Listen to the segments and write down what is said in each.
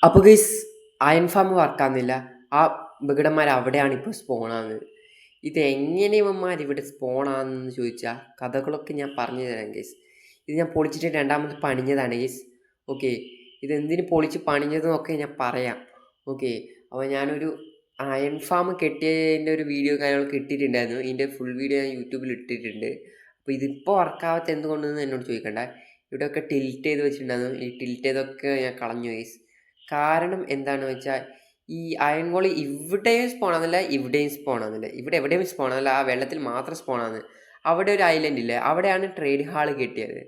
അപ്പോൾ guys iron farm വർക്കാകുന്നില്ല. ആ വികടന്മാർ അവിടെയാണ് ഇപ്പോൾ സ്പോണാകുന്നത്. ഇതെങ്ങനെ ഇവന്മാർ ഇവിടെ സ്പോണാകുന്നതെന്ന് ചോദിച്ചാൽ കഥകളൊക്കെ ഞാൻ പറഞ്ഞു തരാം ഗൈസ്. ഇത് ഞാൻ പൊളിച്ചിട്ട് രണ്ടാമത് പണിഞ്ഞതാണ് ഗൈസ്. ഓക്കെ, ഇതെന്തിന് പൊളിച്ച് പണിഞ്ഞതെന്നൊക്കെ ഞാൻ പറയാം. ഓക്കെ, അപ്പോൾ ഞാനൊരു അയൺ ഫാം കെട്ടിയതിൻ്റെ ഒരു വീഡിയോ കാര്യങ്ങളൊക്കെ ഇട്ടിട്ടുണ്ടായിരുന്നു. ഇതിൻ്റെ ഫുൾ വീഡിയോ ഞാൻ യൂട്യൂബിൽ ഇട്ടിട്ടുണ്ട്. അപ്പോൾ ഇതിപ്പോൾ വർക്കാവാത്ത എന്തുകൊണ്ടെന്ന് എന്നോട് ചോദിക്കണ്ട. ഇവിടെയൊക്കെ ടിൽറ്റ് ചെയ്ത് വെച്ചിട്ടുണ്ടായിരുന്നു. ഈ ടിൽറ്റ് ചെയ്തൊക്കെ ഞാൻ കളഞ്ഞു ഗൈസ്. കാരണം എന്താണെന്ന് വെച്ചാൽ ഈ അയൺ ഗോളി ഇവിടെയും സ്പോൺ ആകുന്നില്ല, ഇവിടെയും സ്പോൺ ആകുന്നില്ല. ഇവിടെ എവിടെയും സ്പോൺ ആകുന്നില്ല, ആ വെള്ളത്തിൽ മാത്രം സ്പോൺ ആകുന്നത്. അവിടെ ഒരു ഐലൻഡ് ഇല്ലേ, അവിടെയാണ് ട്രേഡ് ഹാൾ കെട്ടിയത്.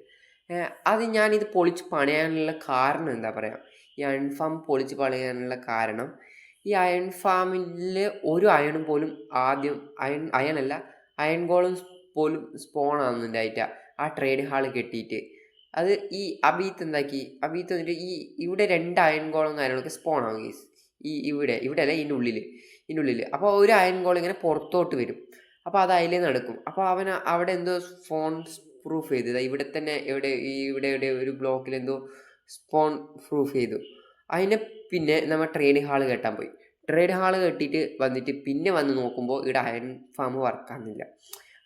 അത് ഞാനിത് പൊളിച്ച് പണിയാനുള്ള കാരണം എന്താ പറയുക, ഈ അയൺ ഫാം പൊളിച്ച് പണിയാനുള്ള കാരണം ഈ അയൺ ഫാമിൽ ഒരു അയണും പോലും ആദ്യം അയണല്ല അയൺ ഗോളും പോലും സ്പോൺ ആകുന്നുണ്ടായിട്ട ആ ട്രേഡ് ഹാൾ കെട്ടിയിട്ട്. അത് ഈ അബീത്ത് എന്താക്കി, അബീത്ത് വന്നിട്ട് ഇവിടെ 2 അയൺ ഗോളും കാര്യങ്ങളൊക്കെ സ്പോൺ ആവും ഗീസ്. ഇവിടെ അല്ല, ഇതിൻ്റെ ഉള്ളിൽ. അപ്പോൾ ഒരു അയൺ ഗോൾ ഇങ്ങനെ പുറത്തോട്ട് വരും. അപ്പോൾ അത് അതിലേ നടക്കും. അപ്പോൾ അവൻ അവിടെ എന്തോ സ്പോൺ പ്രൂഫ് ചെയ്തു, ഇവിടെ തന്നെ ഇവിടെ ഒരു ബ്ലോക്കിൽ എന്തോ സ്പോൺ പ്രൂഫ് ചെയ്തു. അതിനെ പിന്നെ നമ്മൾ ട്രേഡ് ഹാൾ കെട്ടാൻ പോയി. ട്രേഡ് ഹാൾ കെട്ടിയിട്ട് വന്നിട്ട് പിന്നെ വന്ന് നോക്കുമ്പോൾ ഇവിടെ അയൺ ഫാം വർക്കാകുന്നില്ല.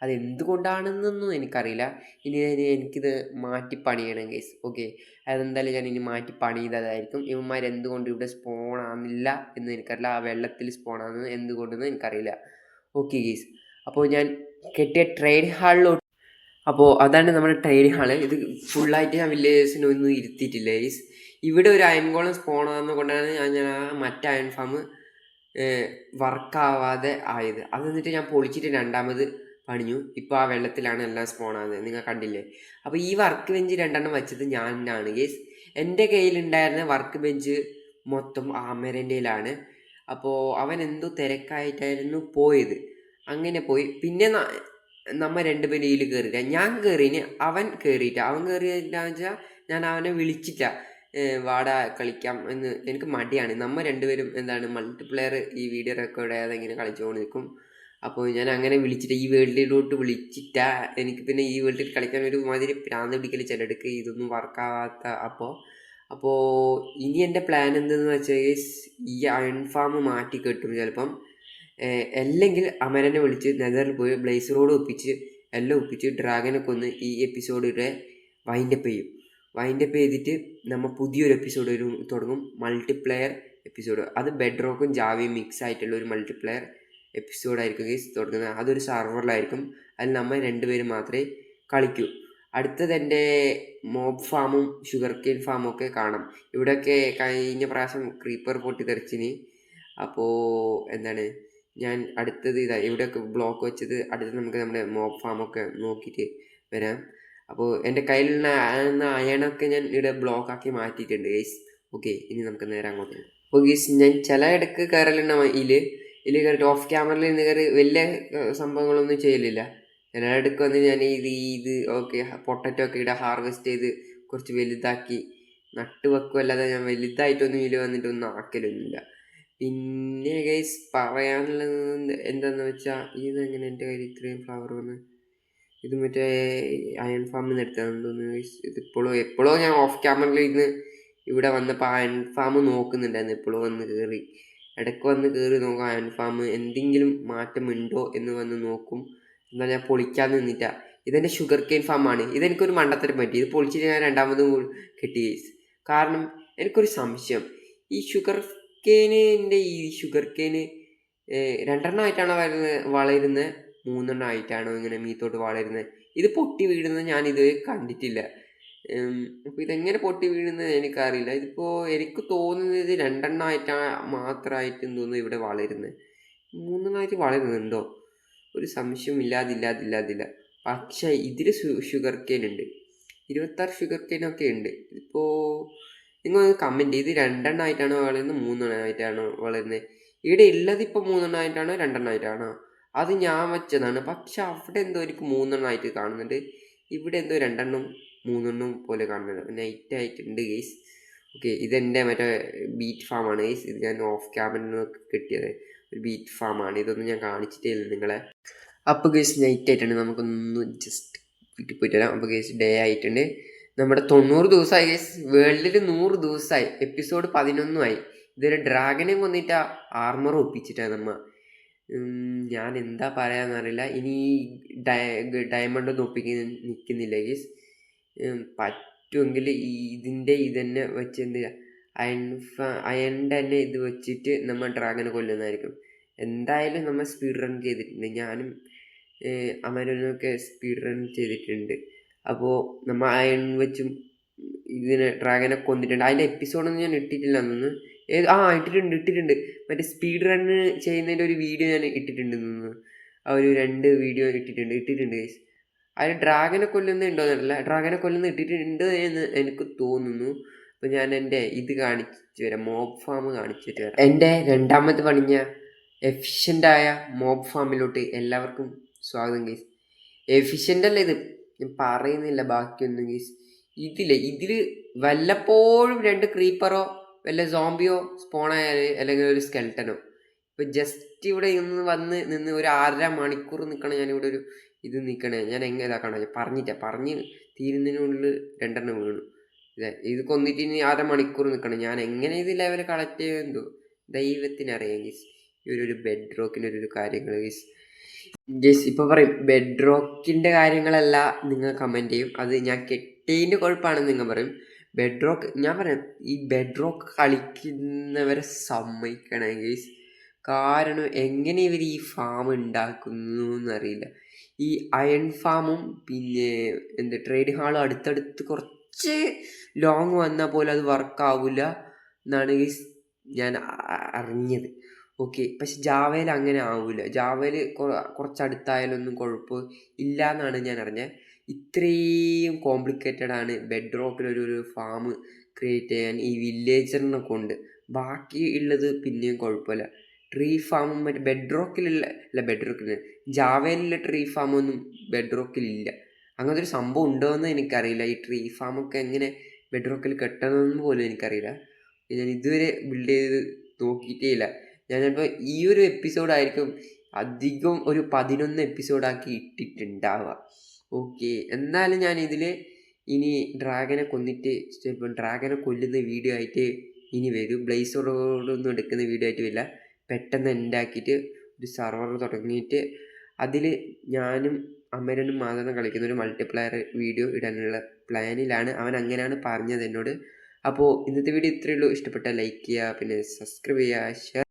അതെന്തുകൊണ്ടാണെന്നൊന്നും എനിക്കറിയില്ല. ഇനി എനിക്കിത് മാറ്റി പണിയണം ഗൈസ്. ഓക്കെ, അതെന്തായാലും ഞാൻ ഇനി മാറ്റി പണിയതായിരിക്കും. ഇവന്മാരെന്തുകൊണ്ട് ഇവിടെ സ്പോൺ ആകുന്നില്ല എന്ന് എനിക്കറിയില്ല. ആ വെള്ളത്തിൽ സ്പോൺ ആകുന്നത് എന്തുകൊണ്ടെന്ന് എനിക്കറിയില്ല. ഓക്കെ ഗൈസ്, അപ്പോൾ ഞാൻ കെട്ടിയ ട്രേഡ് ഹാളിലോട്ട്, അപ്പോൾ അതാണ് നമ്മുടെ ട്രേഡ് ഹാള്. ഇത് ഫുള്ളായിട്ട് ഞാൻ വില്ലേജേഴ്സിനൊന്നും ഇരുത്തിയിട്ടില്ല ഗൈസ്. ഇവിടെ ഒരു അയൺ ഗോളം സ്പോൺ ആകുന്നത് കൊണ്ടാണ് ഞാൻ ആ മറ്റേ അയൺ ഫാം വർക്കാവാതെ ആയത്. അത് എന്നിട്ട് ഞാൻ പൊളിച്ചിട്ട് രണ്ടാമത് പണിഞ്ഞു. ഇപ്പോൾ ആ വെള്ളത്തിലാണ് എല്ലാം സ്പോൺ ആകുന്നത്, നിങ്ങൾ കണ്ടില്ലേ. അപ്പോൾ ഈ വർക്ക് ബെഞ്ച് 2 വെച്ചത് ഞാനാണ് ഗേസ്. എൻ്റെ കയ്യിലുണ്ടായിരുന്ന വർക്ക് ബെഞ്ച് മൊത്തം ആമരൻ്റെയിലാണ്. അപ്പോൾ അവൻ എന്തോ തിരക്കായിട്ടായിരുന്നു പോയത്. അങ്ങനെ പോയി. പിന്നെ നമ്മ 2 പേരും ഇതിൽ കയറിയില്ല. ഞാൻ കയറിന്, അവൻ കയറിയിട്ട. അവൻ കയറിയിട്ടാന്ന് വെച്ചാൽ ഞാൻ അവനെ വിളിച്ചിട്ട, വാടാ കളിക്കാം എന്ന്. എനിക്ക് മടിയാണ്. നമ്മ 2 പേരും എന്താണ് മൾട്ടിപ്ലെയർ ഈ വീഡിയോ റെക്കോർഡ് ചെയ്യാതെ ഇങ്ങനെ കളിച്ചുകൊണ്ട് നിൽക്കും. അപ്പോൾ ഞാൻ അങ്ങനെ വിളിച്ചിട്ട് ഈ വേൾഡിലോട്ട് വിളിച്ചിട്ടാ. എനിക്ക് പിന്നെ ഈ വേൾഡിൽ കളിക്കാൻ ഒരു മാതിരി പ്രാന്ത് പിടിക്കൽ ചിലടക്ക് ഇതൊന്നും വർക്കാവാത്ത. അപ്പോൾ ഇനി എൻ്റെ പ്ലാൻ എന്തെന്ന് വെച്ചാൽ ഈ അയൺ ഫാം മാറ്റി കെട്ടും ചിലപ്പം. അല്ലെങ്കിൽ അമരനെ വിളിച്ച് നെതറിൽ പോയി ബ്ലേസ് റോഡ് എല്ലാം ഒപ്പിച്ച് ഡ്രാഗനെ കൊന്ന് ഈ എപ്പിസോഡിൻ്റെ വൈൻഡപ്പ് ചെയ്യും. വൈൻഡപ്പ് ചെയ്തിട്ട് നമ്മൾ പുതിയൊരു എപ്പിസോഡ് തുടങ്ങും, മൾട്ടിപ്ലെയർ എപ്പിസോഡ്. അത് ബെഡ് റോക്കും ജാവയും മിക്സ് ആയിട്ടുള്ള ഒരു മൾട്ടിപ്ലെയർ എപ്പിസോഡായിരിക്കും ഗൈസ് തുടങ്ങുന്നത്. അതൊരു സർവറിലായിരിക്കും. അതിൽ നമ്മൾ 2 പേരും മാത്രമേ കളിക്കൂ. അടുത്തത് എൻ്റെ മോബ് ഫാമും ഷുഗർ കെയിൻ ഫാമും ഒക്കെ കാണാം. ഇവിടെയൊക്കെ കഴിഞ്ഞ പ്രാവശ്യം ക്രീപ്പർ പൊട്ടിത്തെറിച്ചിന്. അപ്പോൾ എന്താണ് ഞാൻ അടുത്തത് ഇവിടെയൊക്കെ ബ്ലോക്ക് വെച്ചത്. അടുത്തത് നമുക്ക് നമ്മുടെ മോബ് ഫാമൊക്കെ നോക്കിയിട്ട് വരാം. അപ്പോൾ എൻ്റെ കയ്യിലുള്ള അയണൊക്കെ ഞാൻ ഇവിടെ ബ്ലോക്കാക്കി മാറ്റിയിട്ടുണ്ട് ഗൈസ്. ഓക്കെ, ഇനി നമുക്ക് നേരെ അങ്ങോട്ട്. അപ്പോൾ ഗൈസ് ഞാൻ ചില ഇടയ്ക്ക് കയറലുണ്ടാവും ഇതിൽ കയറിയിട്ട് ഓഫ് ക്യാമറയിൽ നിന്ന് കയറി വലിയ സംഭവങ്ങളൊന്നും ചെയ്യലില്ല. ചില ഇടയ്ക്ക് വന്ന് ഞാൻ ഇത് ഓക്കെ പൊട്ടറ്റോ ഒക്കെ ഇവിടെ ഹാർവെസ്റ്റ് ചെയ്ത് കുറച്ച് വലുതാക്കി നട്ട് വെക്കുമല്ലാതെ ഞാൻ വലുതായിട്ടൊന്നും ഇതിൽ വന്നിട്ടൊന്നും ആക്കലൊന്നുമില്ല. പിന്നെ ഗൈസ് പറയാനുള്ളത് എന്താണെന്ന് വെച്ചാൽ ഇതെങ്ങനെ എൻ്റെ കയ്യിൽ ഇത്രയും ഫ്ലവർ വന്ന്, ഇത് മറ്റേ അയൺ ഫാമിൽ നിന്ന് എടുത്തതാണെന്ന് തോന്നുന്നു ഗൈസ്. എപ്പോഴോ ഞാൻ ഓഫ് ക്യാമറയിൽ ഇരുന്ന് ഇവിടെ വന്നപ്പോൾ അയൺ ഫാം നോക്കുന്നുണ്ടായിരുന്നു. എപ്പോഴോ വന്ന് കയറി, ഇടയ്ക്ക് വന്ന് കയറി നോക്കാം അയൺ ഫാം എന്തെങ്കിലും മാറ്റമുണ്ടോ എന്ന് വന്ന് നോക്കും. എന്നാൽ ഞാൻ പൊളിക്കാൻ നിന്നിട്ടാ. ഇതെൻ്റെ ഷുഗർ കെയിൻ ഫാമാണ്. ഇതെനിക്കൊരു മണ്ടത്തരം പറ്റി. ഇത് പൊളിച്ചിട്ട് ഞാൻ രണ്ടാമതും കെട്ടി ഗൈസ്. കാരണം എനിക്കൊരു സംശയം, ഈ ഷുഗർ കെയിന് 2 ആയിട്ടാണോ വളരുന്നത് 3 ആയിട്ടാണോ ഇങ്ങനെ മീത്തോട്ട് വളരുന്നത്? ഇത് പൊട്ടി വീഴുന്നത് ഞാനിത് കണ്ടിട്ടില്ല. അപ്പോൾ ഇതെങ്ങനെ പൊട്ടി വീഴുന്നത് എനിക്കറിയില്ല. ഇതിപ്പോൾ എനിക്ക് തോന്നുന്നത് 2 ആയിട്ടാണ് മാത്രമായിട്ട് തോന്നുന്നു ഇവിടെ വളരുന്നത്. 3 വളരുന്നുണ്ടോ? ഒരു സംശയം ഇല്ലാതില്ല. പക്ഷേ ഇതിൽ ഷുഗർ കെയിൻ ഉണ്ട്, 26 ഷുഗർ കെയിനൊക്കെ ഉണ്ട്. ഇപ്പോൾ നിങ്ങൾ കമൻറ്റ് ചെയ്ത് 2 ആയിട്ടാണോ വളരുന്നത് 3 ആയിട്ടാണോ വളരുന്നത്? ഇവിടെ ഉള്ളതിപ്പോൾ 3 ആയിട്ടാണോ 2 ആയിട്ടാണോ? അത് ഞാൻ വെച്ചതാണ്. പക്ഷെ അവിടെ എന്തോ എനിക്ക് 3 ആയിട്ട് കാണുന്നുണ്ട്. ഇവിടെ എന്തോ 2 പോലെ കാണുന്നുണ്ട്. നൈറ്റ് ആയിട്ടുണ്ട് ഗെയ്സ്. ഓക്കെ, ഇതെൻ്റെ മറ്റേ ബീറ്റ് ഫാമാണ് ഗെയ്സ്. ഇത് ഞാൻ ഓഫ് ക്യാമറയിൽ നിന്ന് കിട്ടിയത് ഒരു ബീറ്റ് ഫാമാണ്. ഇതൊന്നും ഞാൻ കാണിച്ചിട്ടേ ഇല്ല നിങ്ങളെ. അപ്പോൾ ഗെയ്സ് നൈറ്റ് ആയിട്ടുണ്ട്, നമുക്കൊന്ന് ജസ്റ്റ് വീട്ടിൽ പോയിട്ട് വരാം. അപ്പോൾ ഗെയ്സ് ഡേ ആയിട്ടുണ്ട്. നമ്മുടെ 90 ദിവസമായി ഗൈസ്. വേൾഡിൽ 100 ദിവസമായി. എപ്പിസോഡ് 11 ഇതൊരു ഡ്രാഗനെ കൊന്നിട്ട് ആർമർ ഒപ്പിച്ചിട്ടാണ് നമ്മ. ഞാൻ എന്താ പറയാന്നറിയില്ല. ഇനി ഡയമണ്ട് ഒന്നും ഒപ്പിക്കാൻ നിൽക്കുന്നില്ല ഗൈസ്. പറ്റുമെങ്കിൽ ഇതിൻ്റെ ഇതന്നെ വെച്ച് എന്ത് അയണിൻ്റെ തന്നെ ഇത് വെച്ചിട്ട് നമ്മൾ ഡ്രാഗനെ കൊല്ലുന്നതായിരിക്കും. എന്തായാലും നമ്മൾ സ്പീഡ് റൺ ചെയ്തിട്ടുണ്ട്. ഞാനും അമരനൊക്കെ സ്പീഡ് റൺ ചെയ്തിട്ടുണ്ട്. അപ്പോൾ നമ്മൾ അയൺ വെച്ചും ഇതിനെ ഡ്രാഗനെ കൊന്നിട്ടുണ്ട്. അതിൻ്റെ എപ്പിസോഡൊന്നും ഞാൻ ഇട്ടിട്ടില്ല എന്നൊന്ന്. ഇട്ടിട്ടുണ്ട്. മറ്റേ സ്പീഡ് റണ്ണ് ചെയ്യുന്നതിൻ്റെ ഒരു വീഡിയോ ഞാൻ ഇട്ടിട്ടുണ്ട് നിന്ന്. ആ ഒരു 2 വീഡിയോ ഇട്ടിട്ടുണ്ട് ഗൈസ്. അതിൽ ഡ്രാഗനെ കൊല്ലുന്നുണ്ടോന്നറിയില്ല. ഡ്രാഗനെ കൊല്ലുന്ന ഇട്ടിട്ടുണ്ട് എന്ന് എനിക്ക് തോന്നുന്നു. അപ്പോൾ ഞാൻ എൻ്റെ ഇത് കാണിച്ചു തരാം. മോബ് ഫാം കാണിച്ചിട്ട് വരാം. എൻ്റെ രണ്ടാമത് പണിഞ്ഞ എഫിഷ്യൻ്റായ മോബ് ഫാമിലോട്ട് എല്ലാവർക്കും സ്വാഗതം ഗൈസ്. എഫിഷ്യൻ്റ് അല്ല ഇത്, ഞാൻ പറയുന്നില്ല ബാക്കിയൊന്നും ഗൈസ്. ഇതിൽ വല്ലപ്പോഴും 2 ക്രീപ്പറോ വല്ല സോംബിയോ സ്പോണായാൽ അല്ലെങ്കിൽ ഒരു സ്കെൽട്ടനോ. ഇപ്പോൾ ജസ്റ്റ് ഇവിടെ നിന്ന് ഒരു 1.5 മണിക്കൂർ നിൽക്കണം. ഞാനിവിടെ ഒരു ഇത് നിൽക്കണേ. ഞാൻ എങ്ങനെ ഇതാക്കണം പറഞ്ഞ് തീരുന്നതിനുള്ളിൽ 2 വീണു. ഇത് കൊന്നിട്ട് ഇനി 1/2 മണിക്കൂർ നിൽക്കണം. ഞാൻ എങ്ങനെ ഇത് ലെവൽ കളക്ട് ചെയ്യുമെന്തോ ദൈവത്തിനറിയാം ഗീസ്. ഈ ഒരു ബെഡ് റോക്കിൻ്റെ ഒരു കാര്യങ്ങൾ ഗീസ് ഇപ്പോൾ പറയും. ബെഡ് റോക്കിൻ്റെ കാര്യങ്ങളല്ല നിങ്ങൾ കമൻറ്റ് ചെയ്യും. അത് ഞാൻ കെട്ടീൻ്റെ കുഴപ്പമാണെന്ന് നിങ്ങൾ പറയും. ബെഡ് റോക്ക് ഞാൻ പറയാം. ഈ ബെഡ് റോക്ക് കളിക്കുന്നവരെ സമ്മതിക്കണം ഗീസ്. കാരണം എങ്ങനെ ഇവർ ഈ ഫാം ഉണ്ടാക്കുന്നു എന്നറിയില്ല. ഈ അയൺ ഫാമും പിന്നെ ട്രേഡിംഗ് ഹാളും അടുത്തടുത്ത് കുറച്ച് ലോങ് വന്നാൽ പോലും അത് വർക്കാവില്ല എന്നാണ് ഞാൻ അറിഞ്ഞത്. ഓക്കെ, പക്ഷെ ജാവയിൽ അങ്ങനെ ആവില്ല. ജാവയിൽ കുറച്ചടുത്തായാലൊന്നും കുഴപ്പം ഇല്ല എന്നാണ് ഞാൻ അറിഞ്ഞത്. ഇത്രയും കോംപ്ലിക്കേറ്റഡ് ആണ് ബെഡ് റോക്കിലൊരു ഫാം ക്രിയേറ്റ് ചെയ്യാൻ ഈ വില്ലേജറിനെ കൊണ്ട്. ബാക്കി ഉള്ളത് പിന്നെയും കുഴപ്പമില്ല. ട്രീ ഫാമും മറ്റേ ബെഡ് റോക്കിൽ ജാവയിലുള്ള ട്രീ ഫാമൊന്നും ബെഡ് റോക്കിലില്ല. അങ്ങനത്തെ ഒരു സംഭവം ഉണ്ടോ എന്ന് എനിക്കറിയില്ല. ഈ ട്രീ ഫാമൊക്കെ എങ്ങനെ ബെഡ് റോക്കിൽ കെട്ടണമെന്ന് പോലും എനിക്കറിയില്ല. ഞാൻ ഇതുവരെ ബിൽഡ് ചെയ്ത് നോക്കിയിട്ടേ ഇല്ല. ഞാൻ ചിലപ്പോൾ ഈ ഒരു എപ്പിസോഡായിരിക്കും അധികം ഒരു 11 എപ്പിസോഡാക്കി ഇട്ടിട്ടുണ്ടാവുക. ഓക്കെ, എന്നാലും ഞാൻ ഇതിൽ ഇനി ഡ്രാഗനെ കൊന്നിട്ട് ചിലപ്പോൾ ഡ്രാഗനെ കൊല്ലുന്ന വീഡിയോ ആയിട്ട് ഇനി വരും. ബ്ലേസോടൊന്നും എടുക്കുന്ന വീഡിയോ ആയിട്ട് വരില്ല. പെട്ടെന്ന് ഉണ്ടാക്കിയിട്ട് ഒരു സർവർ തുടങ്ങിയിട്ട് അതിൽ ഞാനും അമരനും മാത്രം കളിക്കുന്ന ഒരു മൾട്ടിപ്ലെയർ വീഡിയോ ഇടാനുള്ള പ്ലാനിലാണ്. അവൻ അങ്ങനെയാണ് പറഞ്ഞത് എന്നോട്. അപ്പോൾ ഇന്നത്തെ വീഡിയോ ഇത്രയേ ഉള്ളൂ. ഇഷ്ടപ്പെട്ടാൽ ലൈക്ക് ചെയ്യുക, പിന്നെ സബ്സ്ക്രൈബ് ചെയ്യുക, ഷെയർ